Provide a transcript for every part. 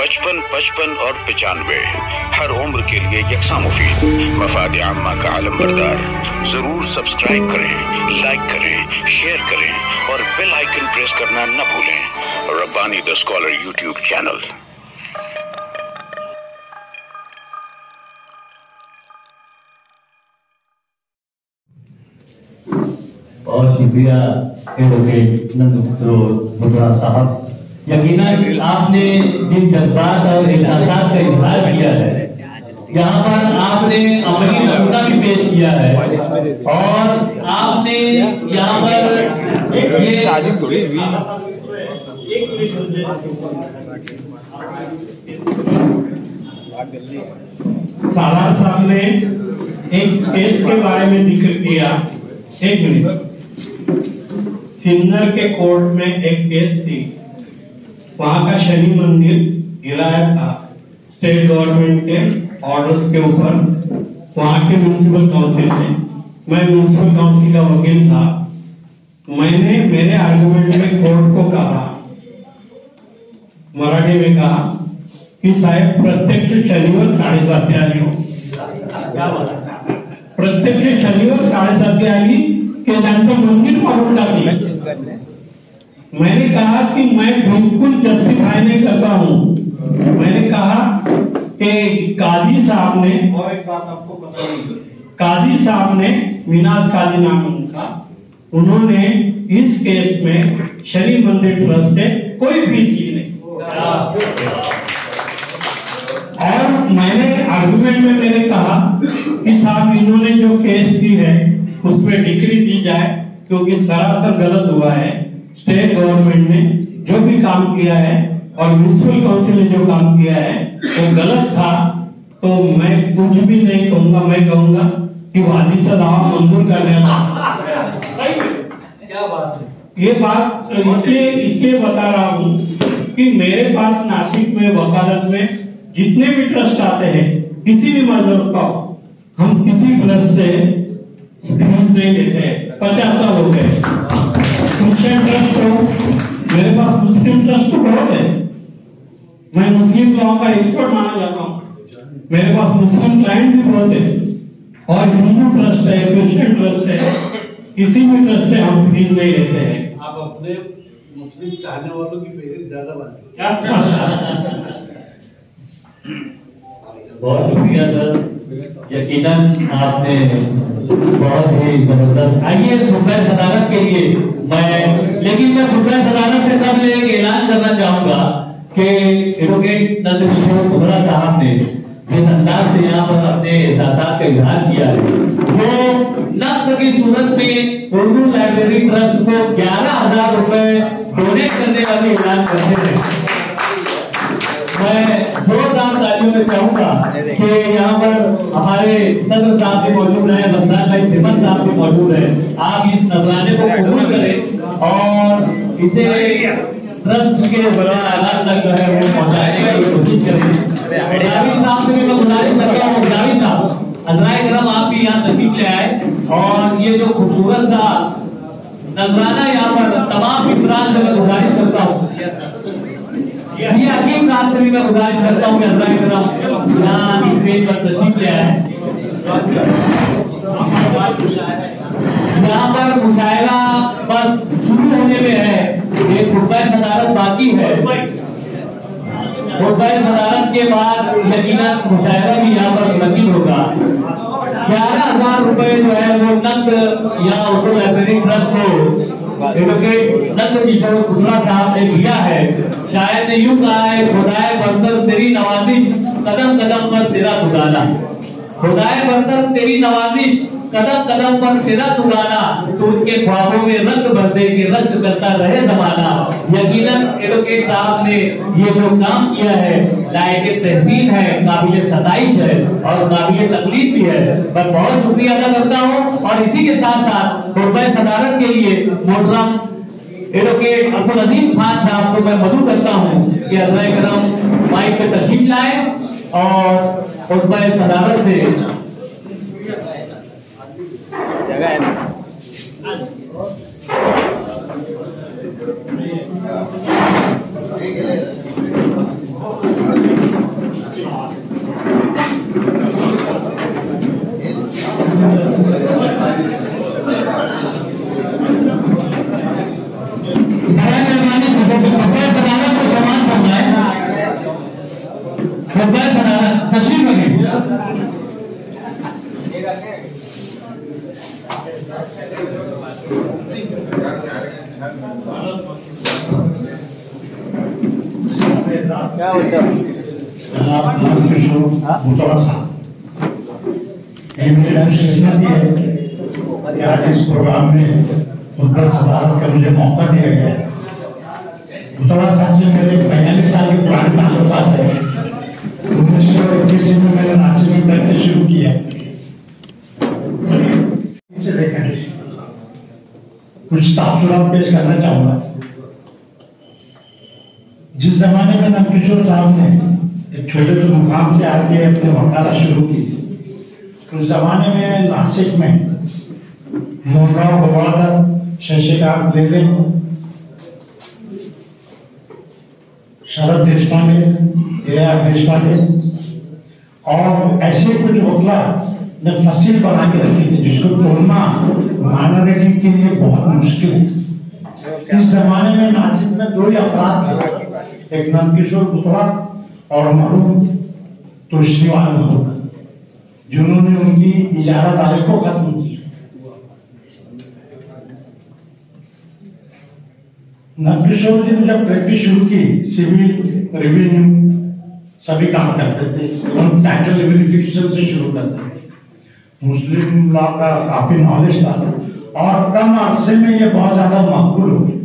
55, 55 और 95 हर उम्र के लिए यकसा मुफीद। मफाद आम्मा का आलम बरदार। जरूर सब्सक्राइब करें, लाइक करें, शेयर करें और बेल आइकन प्रेस करना न भूलें। Rabbani the scholar YouTube channel. बहुत शुक्रिया एडवोकेट नंद बुधरा साहब। यकीनन आपने जिन जज्बात और एहसास का इजहार किया है, यहाँ पर आपने अमली नमूना भी पेश किया है और आपने यहाँ पर ये सालार साहब ने एक केस के बारे में जिक्र किया। एक मिनट, सिन्नर के कोर्ट में एक केस थी, वहां का शनि मंदिर गिराया था स्टेट गवर्नमेंट के ऑर्डर्स के ऊपर। वहां के म्युनिसिपल काउंसिल में, मैं म्युनिसिपल काउंसिल का वकील था, मैंने मेरे आर्गुमेंट में कोर्ट को कहा, मराठी में कहा कि साहेब प्रत्यक्ष शनिवार 7:30 आली हो, प्रत्यक्ष शनिवार 7:30 आली के त्यांचं मंदिर मारून टाकली। मैंने कहा कि मैं बिल्कुल जस्टिफाई नहीं करता हूं। मैंने कहा कि काजी साहब ने, और एक बात आपको बताऊंगी, काजी साहब ने, मिनाज काजी नाम उनका, उन्होंने इस केस में शनि मंदिर ट्रस्ट से कोई फीस ली नहीं। और मैंने आर्गुमेंट में मैंने कहा कि साहब इन्होंने जो केस की है उसमें डिक्री दी जाए, क्योंकि सरासर गलत हुआ है। स्टेट गवर्नमेंट ने जो भी काम किया है और म्युनिसिपल काउंसिल ने जो काम किया है वो गलत था। तो मैं कुछ भी नहीं कहूंगा, मैं कहूंगा कि वादी का दावा मंजूर कर लेना। क्या बात है? ये बात इसलिए बता रहा हूँ कि मेरे पास नासिक में वकालत में जितने भी ट्रस्ट आते हैं, किसी भी मजहब का, हम किसी ट्रस्ट से फीस नहीं लेते। 50 साल हो गए। क्रिश्चियन ट्रस्ट हो, मेरे पास मुस्लिम ट्रस्ट बहुत है, मैं मुस्लिम लॉ का एक्सपर्ट माना जाता हूँ, मेरे पास मुस्लिम क्लाइंट भी बहुत है, और हिंदू ट्रस्ट है, क्रिश्चियन ट्रस्ट है, किसी भी ट्रस्ट से हम फीस नहीं लेते हैं। आप अपने मुस्लिम चाहने वालों की फेवरेट ज्यादा बनते। बहुत शुक्रिया सर, यकीनन आपने बहुत ही जबरदस्त। आइए खुतबा सदारत के लिए लेकिन मैं खुतबा सदारत से कबल एक ऐलान करना चाहूंगा कि एडवोकेट नंद बुधरा साहब ने जिस अंदाज से यहाँ पर अपने एहसास का इजहार किया है, वो नक्श की सूरत में उर्दू लाइब्रेरी ट्रस्ट को 11,000 रुपए डोनेट करने का भी ऐलान करते हैं। मैं जोरदार तालियों में चाहूंगा कि यहाँ पर हमारे सदर साहब भी मौजूद हैं, रमजान भाई सिमन साहब भी मौजूद हैं। आप इस नजराने को कबूल करें और इसे ट्रस्ट के आगाज तक जो है वो पहुंचाने की कोशिश करें। जावेद साहब से भी मैं गुजारिश करता हूँ, जावेद साहब हज़राए करम आप भी यहाँ तशरीफ ले आए और ये जो खूबसूरत सा नजराना यहाँ पर तमाम इफराद से मैं गुजारिश करता हूँ, ये हकीम साहब से भी मैं गुजारिश करता हूँ कि हज़राए करम यहाँ इस पेज पर तशरीफ ले आए। यहाँ पर मुशायरा बस शुरू होने में है, एक खुतबा सदारत बाकी है। खुतबा सदारत के बाद यकीनन मुशायरा भी यहाँ पर मुनक्किद होगा। 11,000 रुपए जो है वो नंद या उर्दू लाइब्रेरी ट्रस्ट को एडवोकेट नंद किशोर बुधरा साहब ने दिया है। शायद ने यूं कहा है, खुदाए बरतर तेरी नवाजिश, कदम कदम पर तेरा दुगाना। खुदाए बरतर तेरी नवाजिश, कदम कदम पर तेरा दुगाना, तो उनके ख्वाबों में रंग भर दे के रश्क करता रहे जमाना। यकीनन एडवोकेट साहब ने ये जो काम किया है लायक तहसीन है, काबिल सताइश है और काबिल तकलीफ भी है। मैं बहुत शुक्रिया अदा करता हूँ और इसी के साथ साथ खुतबा सदारत के लिए मोहतरम एडवोकेट अब्दुल अजीम खान साहब को मैं मदऊ करता हूँ कि हज़राए करम माइक पे तशरीफ लाए और खुतबा सदारत से जगह है ना। Thank you. फुलबैस अदालत तशरीफ रखें। क्या होता है? आज इस प्रोग्राम में फुलबैस अदालत का मुझे मौका दिया गया है। मुतवा साहब से मेरे 45 साल की पुरानी ताल्लुकात है। 1921 में मैंने नासिक में बैठने शुरू किया। कुछ तासुरात पेश करना चाहूंगा। जिस जमाने में नंदकिशोर साहब ने एक छोटे से मुकाम से आके अपने वकालत शुरू की, उस जमाने में नासिक में मोहनराव गवादर, शशिकांत लेले, शरद देशपांडे, A.R. देशपांडे और ऐसे कुछ वकला ने फसील बना के रखी थी जिसको तोड़ना मानव रेटिंग के लिए बहुत मुश्किल है। इस जमाने में नासिक में दो ही अफराद थे, एक नंदकिशोर बुतवा और मरहूम तोशीवाल मधुकर, जिन्होंने उनकी इजारादारी को खत्म किया। नंदकिशोर जी ने जब प्रैक्टिस शुरू की, सिविल रेवेन्यू सभी काम करते थे, हम टाइटल वेरिफिकेशन से शुरू करते थे। मुस्लिम लॉ का काफी नॉलेज था और कम अरसे में ये बहुत ज्यादा मकबूल हो गए।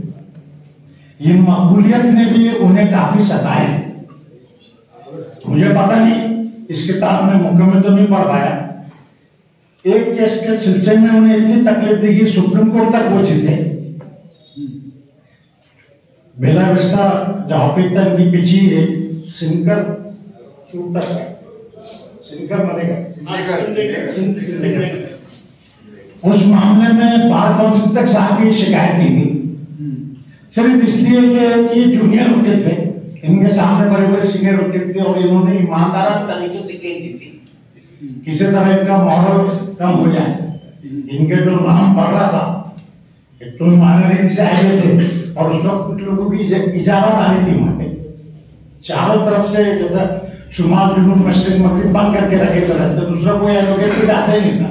ये मकबूलियत ने भी उन्हें काफी सताया। मुझे पता नहीं, इस किताब में मुकम्मल तो नहीं पढ़ पाया। एक केस के सिलसिले में उन्हें इतनी तकलीफ दी कि सुप्रीम कोर्ट तक पहुंचे थे। बेला विस्टा जहां पे तक की पीछे सिंकर उस मामले में बार काउंसिल तक साहब की शिकायत की गई, सिर्फ इसलिए कि ये जूनियर वकील थे, इनके सामने बड़े बड़े सीनियर वकील थे और इन्होंने ईमानदार तरीके से केस दी थी, किसी तरह इनका मॉरल कम हो जाए। इनके जो नाम बढ़ रहा था, तुम मानरेट से आए थे और उस वक्त कुछ लोगों की इजाजत आनी थी वहां पे, चारों तरफ से जैसा शुमाल जुनून मशरिक मगरिब बंद करके रखे थे, दूसरा कोई एडवोकेट भी जाता ही नहीं था।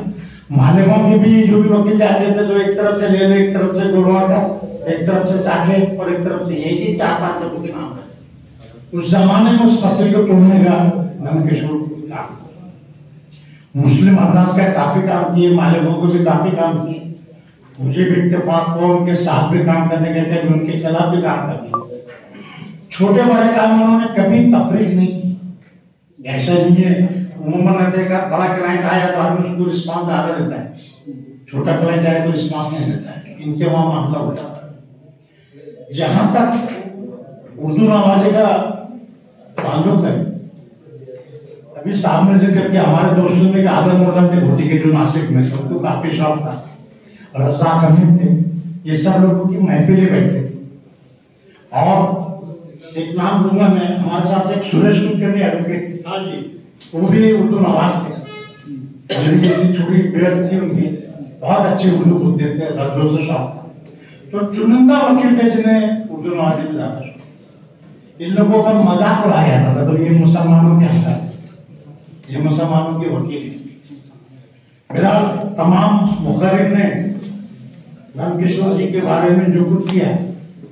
मालिकों के भी जो भी वकील जाते थे तो एक तरफ से ले ले, एक तरफ से गुरवा का, एक तरफ से साकेत और एक तरफ से यही 4-5 लोगों के नाम है। उस जमाने में उस फसल को तोड़ने का नंदकिशोर काम, मुस्लिम हजरात का काफी काम किए, मालिकों को भी काफी काम किए। मुझे भी इत्तेफाक को उनके साथ भी काम करने के थे, उनके खिलाफ भी काम करने। छोटे बड़े काम में उन्होंने कभी तफरीक नहीं की। ऐसा नहीं है उन्होंने देखा बड़ा क्लाइंट आया तो आदमी उसको रिस्पांस ज्यादा देता है, छोटा क्लाइंट आया तो रिस्पांस नहीं देता है। इनके वहां मामला उल्टा था। जहां तक उर्दू नवाजे का ताल्लुक है, अभी सामने से करके हमारे दोस्तों में आदम मोहम्मद थे भोटी के जो नासिक में, सबको काफी शौक था, रज़ाक हमीद थे, ये सब लोगों की महफिलें बैठे। और एक नाम लूंगा मैं, हमारे साथ एक सुरेश कुलकर्णी एडवोकेट, हाँ जी, वो भी उर्दू नवाज थे, जैसी छोटी बेरत थी उनकी, बहुत अच्छे उर्दू बोलते थे, रद्दों से शौक। तो चुनिंदा वकील थे जिन्हें उर्दू नवाजी में ज्यादा शौक। इन लोगों का मजाक उड़ाया जाता था, तो ये मुसलमानों के हक है, ये मुसलमानों के वकील। फिलहाल तमाम मुखर्रिर ने नंदकिशोर जी के बारे में जो कुछ किया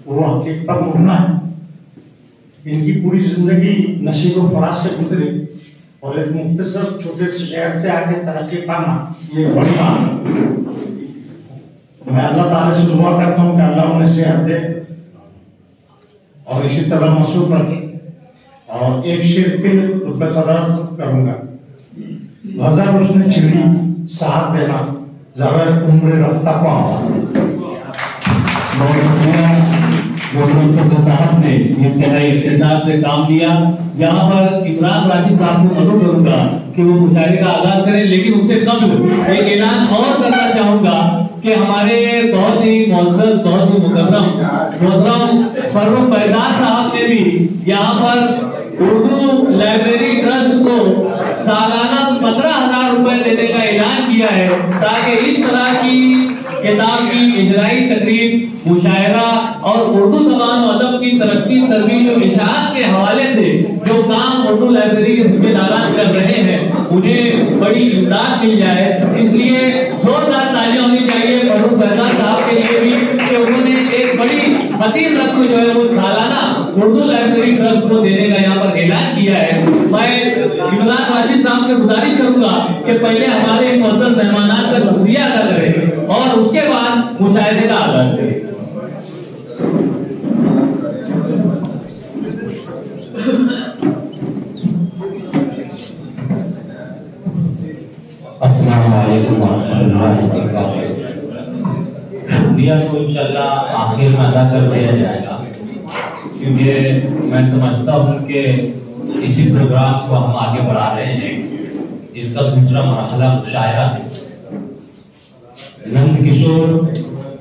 वो हकीकत पर मुबना है। इनकी पूरी जिंदगी नशीब फराज से गुजरी और एक मुख्तसर छोटे से शहर से आके तरक्की पाना ये बड़ी बात है। मैं अल्लाह ताला से दुआ करता हूँ कि अल्लाह उन्हें सेहत दे और इसी तरह मसूद रखे। और एक शेर पे रुपये सदा करूंगा, वजह उसने छिड़ी साथ देना जबर उम्र रफ्ता को साहब ने इंतहाई इख्तिसास से काम किया। यहाँ पर इमरान राशिद साहब को अनुरोध करूंगा कि वो मुशायरे का आगाज करें, लेकिन उससे कबल एक ऐलान और करना चाहूंगा कि हमारे बहुत ही मुअज़्ज़ज़, बहुत ही मुकर्रम फर्रुख फैजाज साहब ने भी यहाँ पर उर्दू लाइब्रेरी ट्रस्ट को सालाना 15,000 रुपए देने का ऐलान किया है, ताकि इस तरह की किताब की इजराई तकरीर, मुशायरा और उर्दू ज़बान और अदब की तरक्की तरबीज और इशाअत के हवाले से जो काम उर्दू लाइब्रेरी लाइब्रेरी के जिम्मेदारान कर रहे हैं उन्हें बड़ी इमदाद मिल जाए, इसलिए जोरदार तालियां होनी चाहिए फरूक फैजान साहब के लिए भी कि उन्होंने एक बड़ी मतीन रकम जो है वो सालाना उर्दू लाइब्रेरी ट्रस्ट को देने का यहाँ पर ऐलान किया है। मैं इमरान वाशिद साहब से गुजारिश करूंगा कि पहले हमारे मुअज़्ज़ज़ मेहमानान का शुक्रिया अदा करें और उसके बाद मुशाहिदे का आगाज करें। अस्सलामु अलैकुम वरहमतुल्लाहि वबरकातुहू। शुक्रिया तो इंशाल्लाह आखिर में अदा कर दिया जाएगा, क्योंकि मैं समझता हूँ कि इसी प्रोग्राम को हम आगे बढ़ा रहे हैं जिसका दूसरा मरहला मुशायरा है। नंद किशोर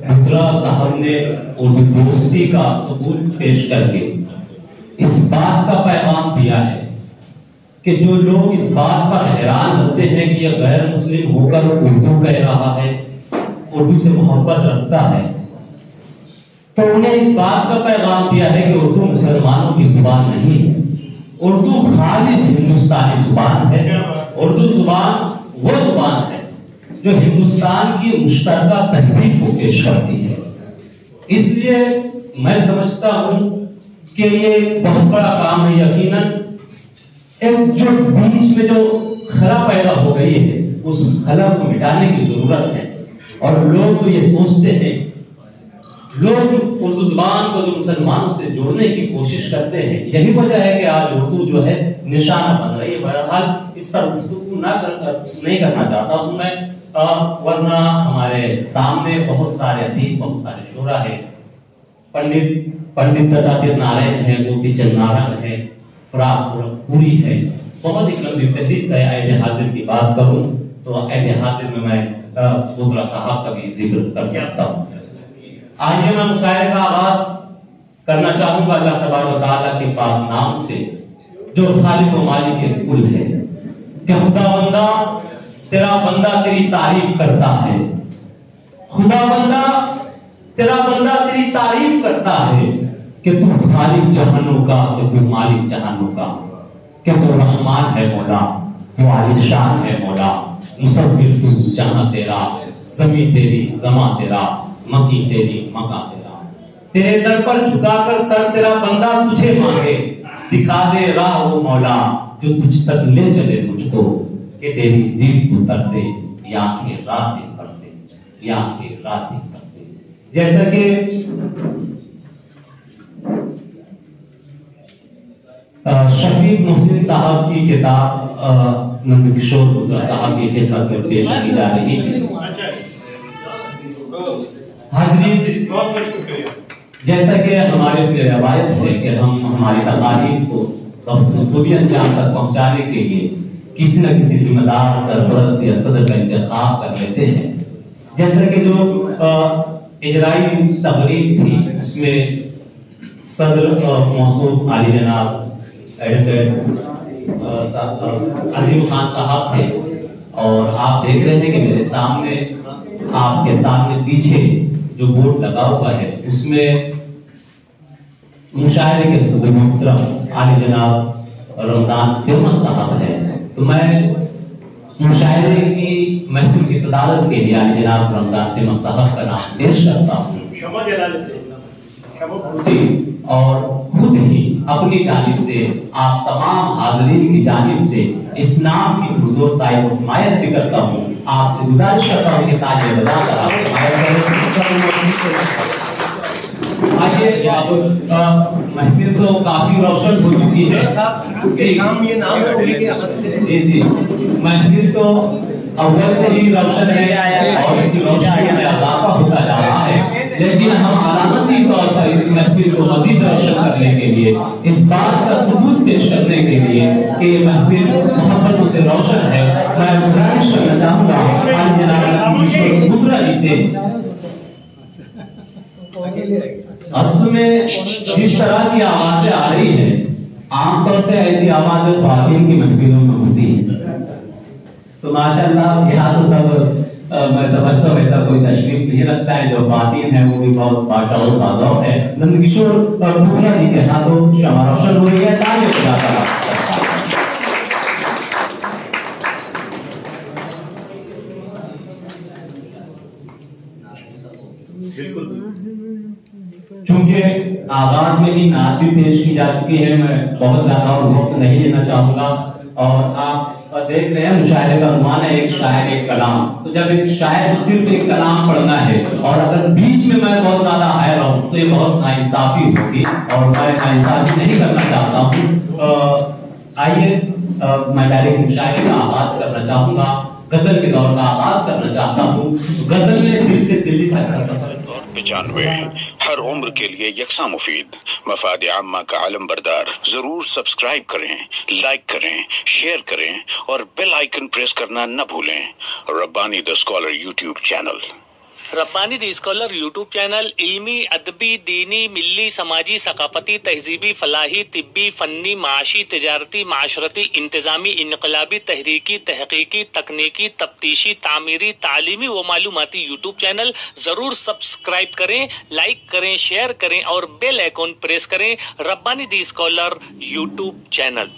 मुद्रा साहब ने उर्दू दोस्ती का सबूत पेश करके इस बात का पैगाम दिया है कि जो लोग इस बात पर हैरान होते हैं कि यह गैर मुस्लिम होकर उर्दू कह रहा है, उर्दू से मोहब्बत रखता है, तो उन्हें इस बात का पैगाम दिया है कि उर्दू मुसलमानों की जुबान नहीं है, उर्दू खालिस हिंदुस्तानी जुबान है। उर्दू जुबान वो जुबान है जो हिंदुस्तान की मुश्तरका तहजीब को पेश करती है। इसलिए मैं समझता हूं कि ये बहुत बड़ा काम है। यकीनन एक जो बीच में जो खला पैदा हो गई है उस खला को मिटाने की जरूरत है। और लोग तो ये सोचते हैं, लोग उर्दू जुबान को जो मुसलमानों से जोड़ने की कोशिश करते हैं, यही वजह है कि आज उर्दू जो है निशाना बन रही है। बहरहाल इस पर गुफ्तगू नहीं करना चाहता हूं मैं, वरना हमारे सामने बहुत सारे अदीब, बहुत सारे शोरा है। पंडित दत्तात्रेय नारायण है, गोपी चंद नारायण है, पूरी है, बहुत ही लंबी फहरिस्त है। अहले हाजिर की बात करूं तो अहले हाजिर में मैं मुद्रा साहब का भी जिक्र कर सकता हूं। आइए मैं मुशायरे का आगाज करना चाहूंगा अल्लाह तबारक व तआला के पाक नाम से जो खालिक व मालिक कुल है कि खुदावंदा तेरा बंदा तेरी तारीफ करता है, खुदावंदा तेरा बंदा तेरी तारीफ करता है कि तू खालिक जहानों का, कि तू मालिक जहानों का, कि तू रहमान है मौला, तू आलिशान है मौला, मुसव्विर तू जहां तेरा, ज़मीं तेरी ज़मा तेरा, मकी तेरी मका तेरा। तेरे दर पर झुकाकर सर तेरा बंदा तुझे मांगे, दिखा दे राह वो मौला जो तुझ तक ले चले मुझको, कि तेरी दिल को तरसे या आंखें रात दिन बरसे, या आंखें रात दिन बरसे। जैसा कि शफीक मोहसिन साहब की किताब नंद किशोर मुद्रा साहब की खिदमत में पेश की जा रही है। हाज़रीन, जैसा कि हमारे रवायत है कि हम हमारी तकालीफ को बखूबी अंजाम तक पहुंचाने के लिए किसी न किसी जिम्मेदार सरपरस्त या सदर का इंतखाब कर लेते हैं। जैसा कि जो इजराई तकरीब थी उसमें सदर मौसूफ आली जनाब अजीम खान साहब थे, और आप देख रहे थे कि मेरे सामने, आपके सामने पीछे जो बोर्ड लगा हुआ है उसमें मुशायरे के सदर मोहतरम आली जनाब रमजान फेमस साहब है। तो मैं मुशायरे की महफिल की सदारत के लिए आली जनाब रमजान फेमस साहब का नाम पेश करता हूँ, और खुद ही अपनी जानिब से आप तमाम हाज़रीन की जानिब से इस नाम की हुजूर तारीफ और हिमायत भी करता हूँ। आपसे गुजारिश करता हूँ कि तालियां बजाकर आप हिमायत करें। आइए, अब महफिल तो काफी रोशन हो चुकी है। जी, महफिल तो अव्वल से ही रोशन है और इसकी रोशनी में इजाफा होता जा रहा है, लेकिन हम अलामती तौर पर इस महफिल को मजीद रोशन करने के लिए, इस बात का सबूत पेश करने के लिए कि ये महफिल मोहब्बतों से रोशन है, मैं गुजारिश करना चाहूंगा मुद्रा जी से। असल में जिस तरह की आवाजें आ रही है, आमतौर से ऐसी आवाजें ख्वातीन की महफिलों में होती है, तो माशाअल्लाह यहाँ तो सब मैं समझता हूँ ऐसा कोई तशरीफ नहीं रखता है। जो ख्वातीन है वो भी बहुत बाशाऊर बाज़ाव है। नंद किशोर मुद्रा जी के हाथों शमा रोशन हो रही है। तालियों के साथ आगाज में ही नात भी पेश की जा चुकी है। मैं बहुत ज्यादा वक्त नहीं लेना चाहूंगा। और आप देख रहे हैं मुशायरे का अनुमान है एक शायर एक कलाम। तो जब एक शायर सिर्फ एक कलाम पढ़ना है और अगर बीच में मैं बहुत ज्यादा हाय रहूं तो ये बहुत नाइंसाफी होगी और मैं नाइंसाफी नहीं करना चाहता हूँ। आइए मैं डायरेक्ट मुशायरे का आगाज करना चाहूंगा, गजल के दौर का आगाज करना चाहता हूँ। गजल में दिल से दिल्ली तक का सफर 95 हर उम्र के लिए यकसा मुफीद, मफाद आम्मा का आलम बरदार। जरूर सब्सक्राइब करें, लाइक करें, शेयर करें और बेल आइकन प्रेस करना न भूलें। Rabbani the scholar YouTube channel. Rabbani the scholar YouTube channel इल्मी, अदबी, दीनी, मिल्ली, समाजी, सकाफती, तहजीबी, फलाही, तिब्बी, फन्नी, माशी, तिजारती, माशरती, इंतजामी, इनकलाबी, तहरीकी, तहकीकी, तकनीकी, तफ्तीशी, तामीरी, तालीमी व मालूमाती यूट्यूब चैनल। जरूर सब्सक्राइब करें, लाइक करें, शेयर करें और बेल आइकॉन प्रेस करें। Rabbani the scholar YouTube channel.